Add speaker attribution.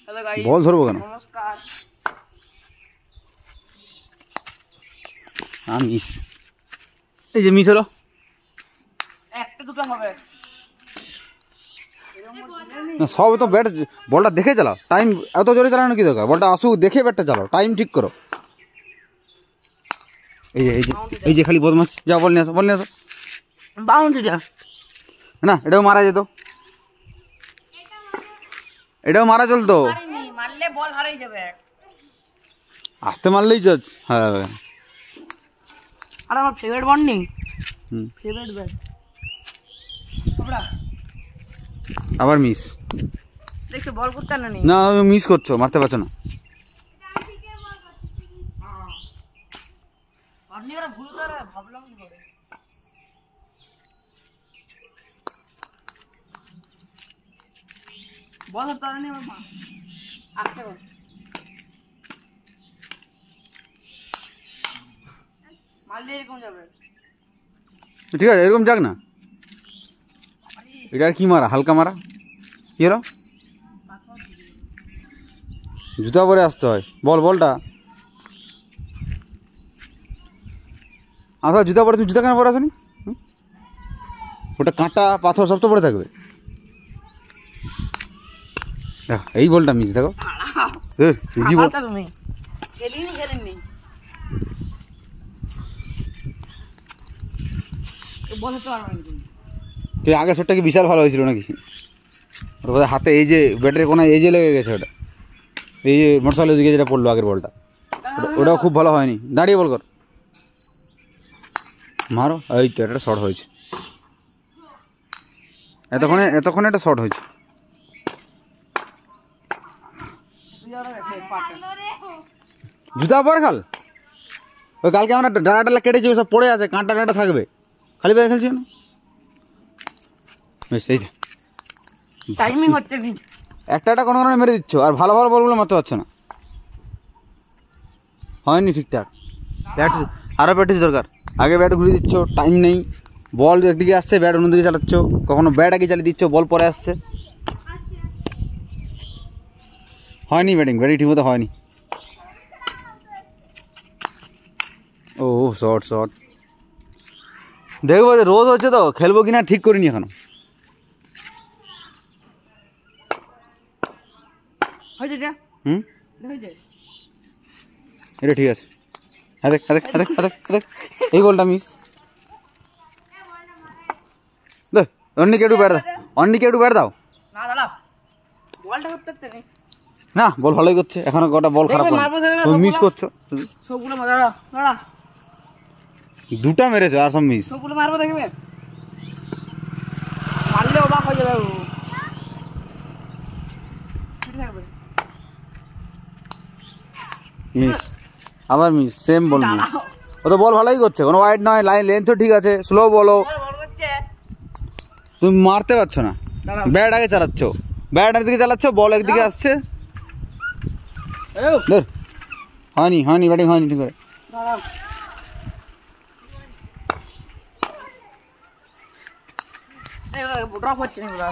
Speaker 1: hello guys
Speaker 2: বল ধরবো কেন
Speaker 1: नमस्कार
Speaker 2: মিস এই যে মিস হলো
Speaker 1: একটা দুটো হবে
Speaker 2: না সব তো ব্যাট বলটা দেখে চালাও টাইম এত জোরে চালানো কি দরকার বলটা আসুক দেখে ব্যাটটা চালাও টাইম ঠিক করো এই যে খালি বদমাস যাও বল নিয়ে আসো
Speaker 1: বাউন্ডারিটা
Speaker 2: না এটাও মারা যেত এটাও মারা চলতো
Speaker 1: মারলে বল হারিয়ে যাবে
Speaker 2: আস্তে মারলেই চল হ্যাঁ
Speaker 1: আর আমার ফেভারিট বল নেই ফেভারিট ব্যাট
Speaker 2: আবার মিস
Speaker 1: দেখছো বল করতে না নেই
Speaker 2: না মিস করছো মারতে পারছো না
Speaker 1: আপনি ওরা ভুল করে ভাবলাম কি করে বল তো নেই বাবা আস্তে কর মারলে এরকম যাবে
Speaker 2: ঠিক আছে এরকম যাক না এটা আর কি মারা হালকা মারা কি হলো জুতা পরে আসতে হয় বলটা আসলে জুতা পরে তুমি জুতা কেন পরে আসনি ওটা কাঁটা পাথর সব তো পরে থাকবে দেখো এই বলটা মিস দেখো
Speaker 1: তুমি খেলেননি বলে তো আর
Speaker 2: তুই আগের শটটা কি বিশাল ভালো হয়েছিল নাকি ওর বোধহয় হাতে এই যে ব্যাটারি কোনায় এই যে লেগে গেছে ওটা এই যে মোটরসাইকেল দিকে যেটা পড়লো আগের বলটা ওটাও খুব ভালো হয়নি দাঁড়িয়ে বল কর মারো এই তো এটা শর্ট হয়েছে এতক্ষণে একটা শর্ট হয়েছে জুতা পরে খাল ওই কালকে আমরা ডালা কেটেছি সব পড়ে আছে কাঁটা ডাটা থাকবে খালি পায়ে খেলছি না বেশ এই
Speaker 1: টাইমিং হচ্ছে
Speaker 2: একটা কোনো কারণে মেরে দিচ্ছ আর ভালো বলগুলো মারতে পারছো না হয়নি ঠিকঠাক ব্যাট আরও প্র্যাকটিস দরকার আগে ব্যাট ঘুরিয়ে দিচ্ছ টাইম নেই বল একদিকে আসছে ব্যাট অন্যদিকে চালাচ্ছ কখনো ব্যাট আগে চালিয়ে দিচ্ছ বল পরে আসছে হয়নি ব্যাটিং ঠিকমতো হয়নি ও শর্ট দেখবো যে রোজ হচ্ছে তো খেলবো কিনা ঠিক করিনি এখনো এটা ঠিক আছে এই গোলটা মিস অন্যকে একটু ব্যাট দাও না বল ভালোই করছে এখনো কটা বল খারাপ তুমি মিস করছো দুটা মেরেছো আর সব মিস
Speaker 1: মারবো দেখবে মারলে অবাক হয়ে যাবে
Speaker 2: মিস আবার মিস সেম বল মিস ও তো বল ভালোই করছে কোনো ওয়াইড নয় লাইন লেন্থও ঠিক আছে স্লো বলো তুমি মারতে পারছো না ব্যাট আগে চালাচ্ছ ব্যাট একদিকে চালাচ্ছ বল একদিকে আসছে হয়নি ব্যাটিং হয়নি ঠিক করে
Speaker 1: ড্রপ হচ্ছে না